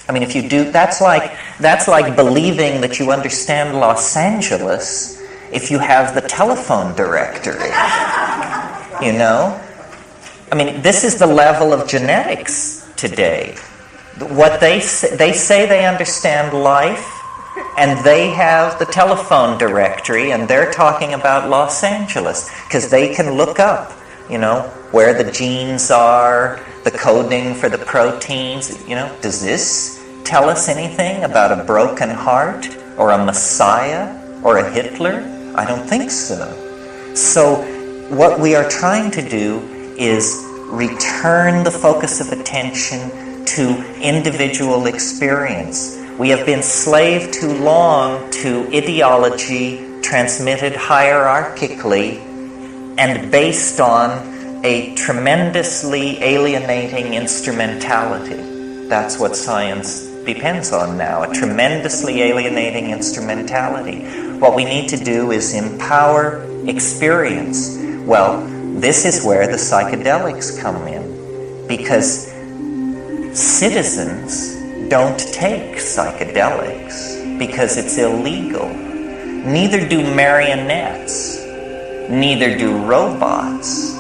I mean, if you do, that's like believing that you understand Los Angeles if you have the telephone directory. You know? I mean, this is the level of genetics today. What they say they understand life, and they have the telephone directory, and they're talking about Los Angeles because they can look up, you know, where the genes are, the coding for the proteins. You know, does this tell us anything about a broken heart or a Messiah or a Hitler? I don't think so. So what we are trying to do is return the focus of attention to individual experience. We have been slave too long to ideology transmitted hierarchically and based on a tremendously alienating instrumentality. That's what science depends on now, a tremendously alienating instrumentality. What we need to do is empower experience. Well, this is where the psychedelics come in, because citizens don't take psychedelics because it's illegal. Neither do marionettes. Neither do robots.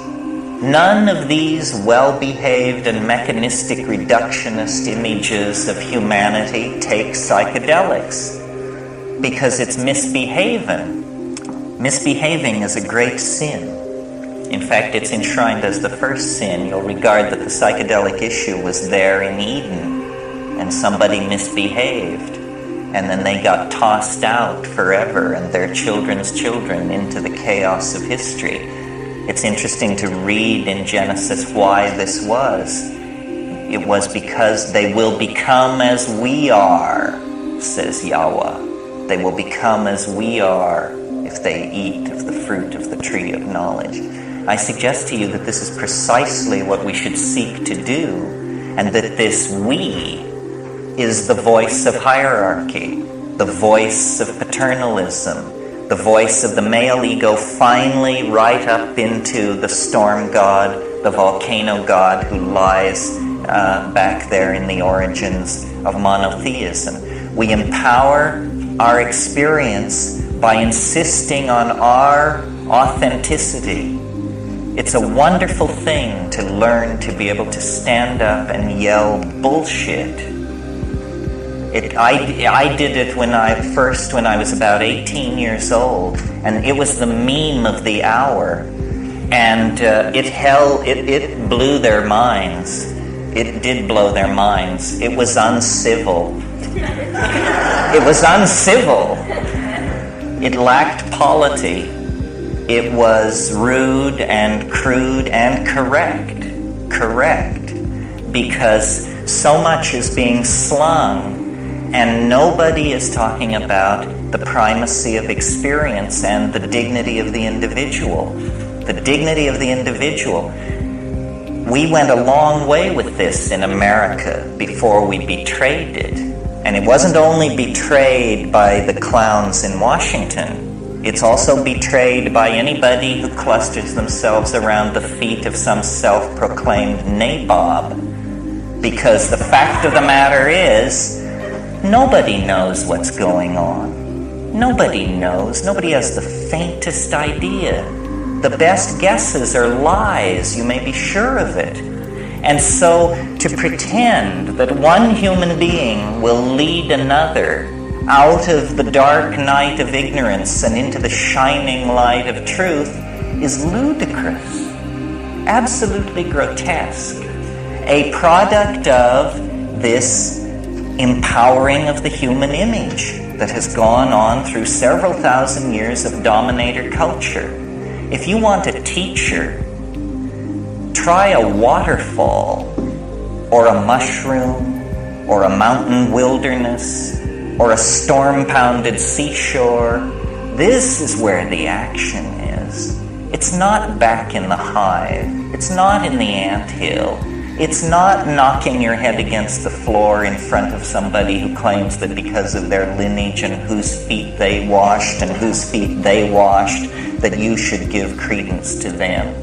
None of these well-behaved and mechanistic reductionist images of humanity take psychedelics because it's misbehaving. Misbehaving is a great sin. In fact, it's enshrined as the first sin. You'll regard that the psychedelic issue was there in Eden, and somebody misbehaved, and then they got tossed out forever and their children's children into the chaos of history. It's interesting to read in Genesis why this was. It was because they will become as we are, says Yahweh. They will become as we are if they eat of the fruit of the tree of knowledge. I suggest to you that this is precisely what we should seek to do, and that this we is the voice of hierarchy, the voice of paternalism, the voice of the male ego finally right up into the storm god, the volcano god who lies back there in the origins of monotheism. We empower our experience by insisting on our authenticity. It's a wonderful thing to learn to be able to stand up and yell bullshit. I did it when I was about 18 years old, and it was the meme of the hour, and it blew their minds. It did blow their minds. It was uncivil. It was uncivil. It lacked polity. It was rude and crude and correct, because so much is being slung, and nobody is talking about the primacy of experience and the dignity of the individual. The dignity of the individual. We went a long way with this in America before we betrayed it. And it wasn't only betrayed by the clowns in Washington. It's also betrayed by anybody who clusters themselves around the feet of some self-proclaimed nabob. Because the fact of the matter is, nobody knows what's going on. Nobody knows. Nobody has the faintest idea. The best guesses are lies. You may be sure of it. And so to pretend that one human being will lead another out of the dark night of ignorance and into the shining light of truth is ludicrous, absolutely grotesque, a product of this empowering of the human image that has gone on through several thousand years of dominator culture. If you want a teacher, try a waterfall, or a mushroom, or a mountain wilderness, or a storm-pounded seashore. This is where the action is. It's not back in the hive. It's not in the anthill. It's not knocking your head against the floor in front of somebody who claims that because of their lineage and whose feet they washed and whose feet they washed, that you should give credence to them.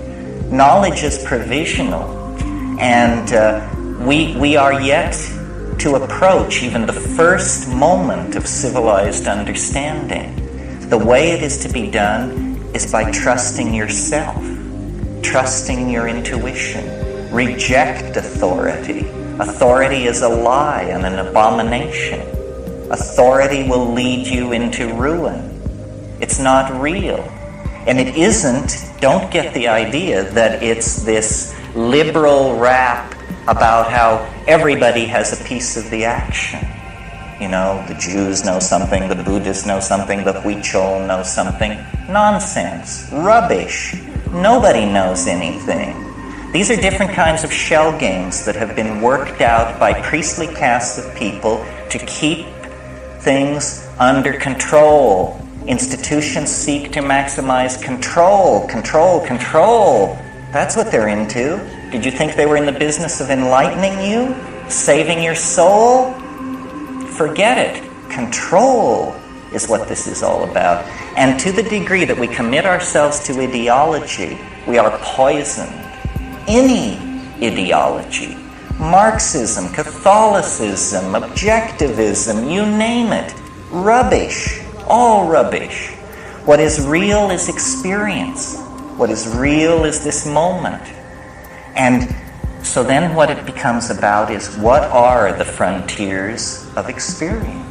Knowledge is provisional, and we are yet to approach even the first moment of civilized understanding. The way it is to be done is by trusting yourself, trusting your intuition. Reject authority. Authority is a lie and an abomination. Authority will lead you into ruin. It's not real. And it isn't, don't get the idea that it's this liberal rap about how everybody has a piece of the action. You know, the Jews know something, the Buddhists know something, the Huichol know something. Nonsense. Rubbish. Nobody knows anything. These are different kinds of shell games that have been worked out by priestly castes of people to keep things under control. Institutions seek to maximize control, control, control. That's what they're into. Did you think they were in the business of enlightening you? Saving your soul? Forget it. Control is what this is all about. And to the degree that we commit ourselves to ideology, we are poisoned. Any ideology, Marxism, Catholicism, objectivism, you name it, rubbish, all rubbish. What is real is experience. What is real is this moment. And so then what it becomes about is, what are the frontiers of experience?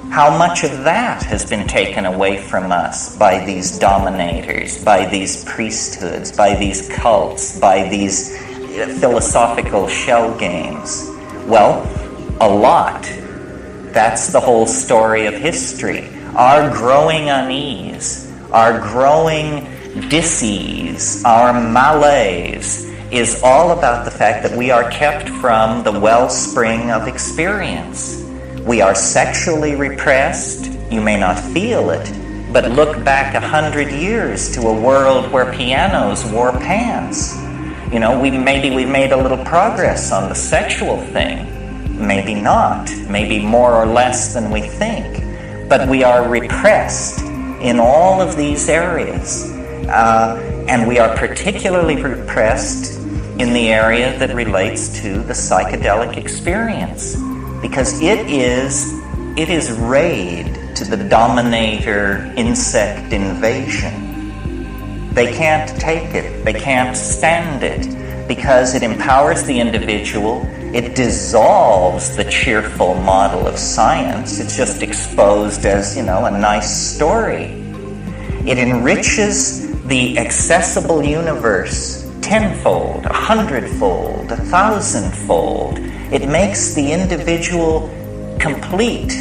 How much of that has been taken away from us by these dominators, by these priesthoods, by these cults, by these philosophical shell games? Well, a lot. That's the whole story of history. Our growing unease, our growing dis-ease, our malaise is all about the fact that we are kept from the wellspring of experience. We are sexually repressed. You may not feel it, but look back 100 years to a world where pianos wore pants. You know, maybe we've made a little progress on the sexual thing. Maybe not. Maybe more or less than we think. But we are repressed in all of these areas. And we are particularly repressed in the area that relates to the psychedelic experience. Because it is raid to the dominator insect invasion. They can't take it. They can't stand it because it empowers the individual. It dissolves the cheerful model of science. It's just exposed as, a nice story. It enriches the accessible universe tenfold, 100-fold, 1,000-fold. It makes the individual complete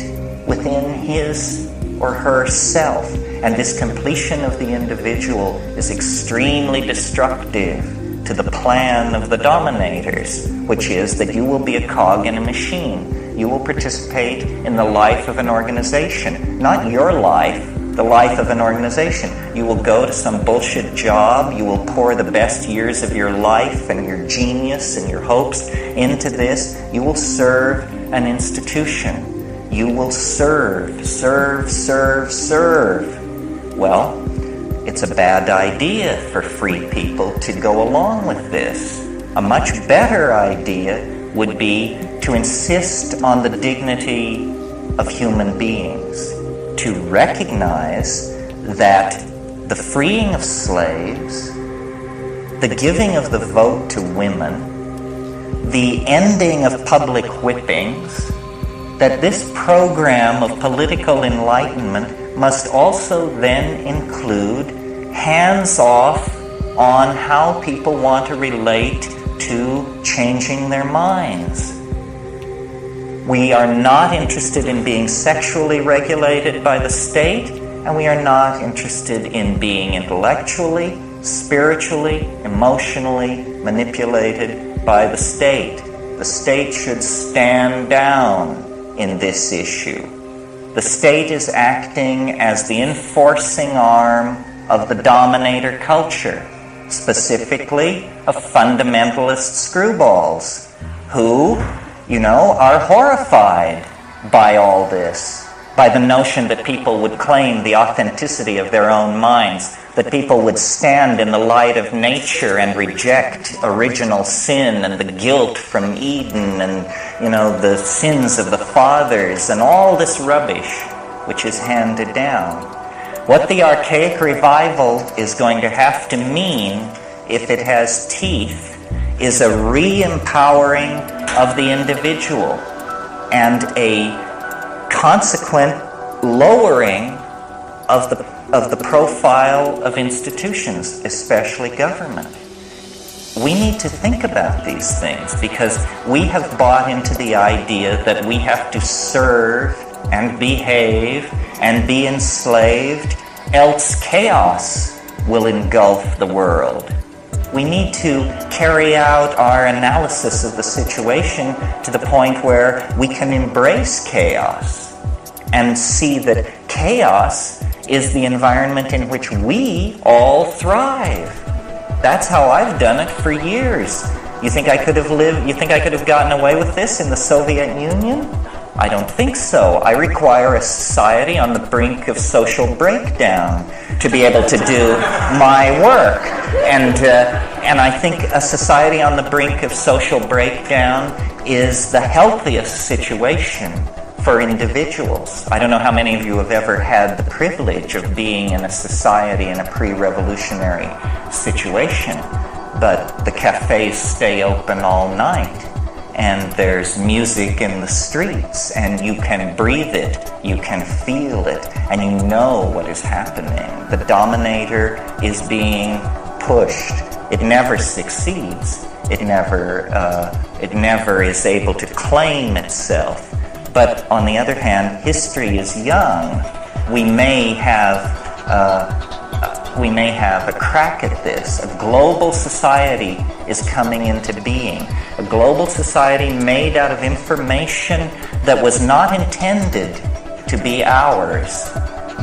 within his or her self. And this completion of the individual is extremely destructive to the plan of the dominators, which is that you will be a cog in a machine. You will participate in the life of an organization. Not your life, the life of an organization. You will go to some bullshit job. You will pour the best years of your life and your genius and your hopes into this. You will serve an institution. You will serve, serve, serve, serve. Well, it's a bad idea for free people to go along with this. A much better idea would be to insist on the dignity of human beings, to recognize that the freeing of slaves, the giving of the vote to women, the ending of public whippings, that this program of political enlightenment must also then include hands-off on how people want to relate to changing their minds. We are not interested in being sexually regulated by the state, and we are not interested in being intellectually, spiritually, emotionally manipulated by the state. The state should stand down in this issue. The state is acting as the enforcing arm of the dominator culture, specifically of fundamentalist screwballs who, are horrified by all this, by the notion that people would claim the authenticity of their own minds. that people would stand in the light of nature and reject original sin and the guilt from Eden and, the sins of the fathers and all this rubbish which is handed down. What the archaic revival is going to have to mean, if it has teeth, is a re-empowering of the individual and a consequent lowering of the profile of institutions, especially government. We need to think about these things because we have bought into the idea that we have to serve and behave and be enslaved, else chaos will engulf the world. We need to carry out our analysis of the situation to the point where we can embrace chaos and see that chaos is the environment in which we all thrive. That's how I've done it for years. You think I could have gotten away with this in the Soviet Union? I don't think so. I require a society on the brink of social breakdown to be able to do my work. And I think a society on the brink of social breakdown is the healthiest situation for individuals. I don't know how many of you have ever had the privilege of being in a society in a pre-revolutionary situation, but the cafes stay open all night. And there's music in the streets, and you can breathe it, you can feel it, and you know what is happening. The dominator is being pushed. It never succeeds. It never is able to claim itself. But on the other hand, history is young. We may have a crack at this. A global society is coming into being. A global society made out of information that was not intended to be ours,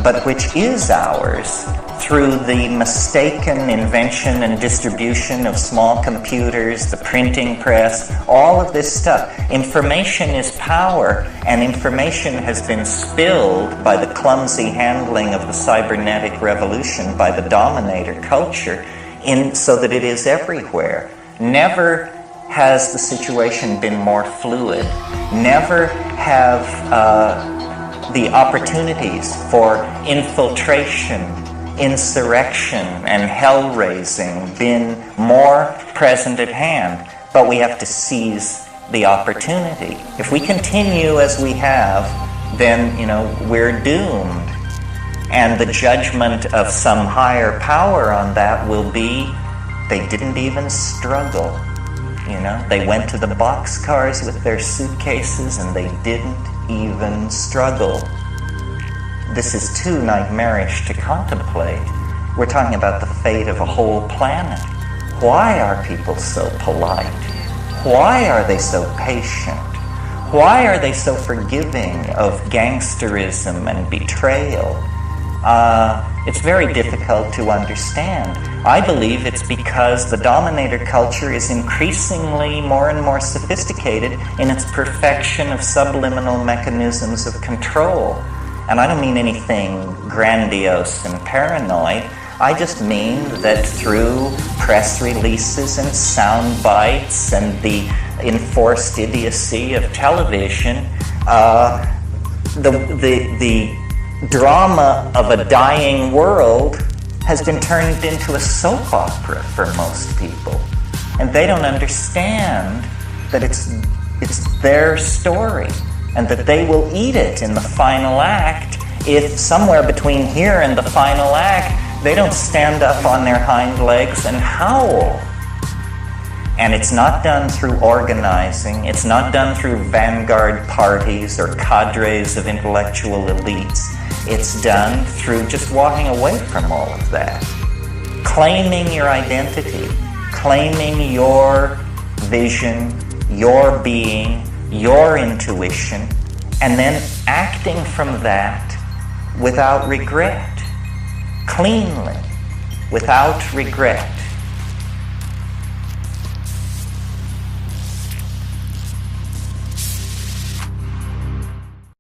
but which is ours through the mistaken invention and distribution of small computers, the printing press, all of this stuff. Information is power, and information has been spilled by the clumsy handling of the cybernetic revolution by the dominator culture so that it is everywhere. Never has the situation been more fluid. Never have the opportunities for infiltration, insurrection, and hell-raising been more present at hand. But we have to seize the opportunity. If we continue as we have, then, we're doomed. And the judgment of some higher power on that will be, they didn't even struggle. They went to the boxcars with their suitcases and they didn't even struggle. This is too nightmarish to contemplate. We're talking about the fate of a whole planet. Why are people so polite? Why are they so patient? Why are they so forgiving of gangsterism and betrayal? It's very difficult to understand. I believe it's because the dominator culture is increasingly more and more sophisticated in its perfection of subliminal mechanisms of control. And I don't mean anything grandiose and paranoid. I just mean that through press releases and sound bites and the enforced idiocy of television, the drama of a dying world has been turned into a soap opera for most people. And they don't understand that it's their story and that they will eat it in the final act if somewhere between here and the final act they don't stand up on their hind legs and howl. And it's not done through organizing. It's not done through vanguard parties or cadres of intellectual elites. It's done through just walking away from all of that. Claiming your identity, claiming your vision, your being, your intuition, and then acting from that without regret, cleanly, without regret.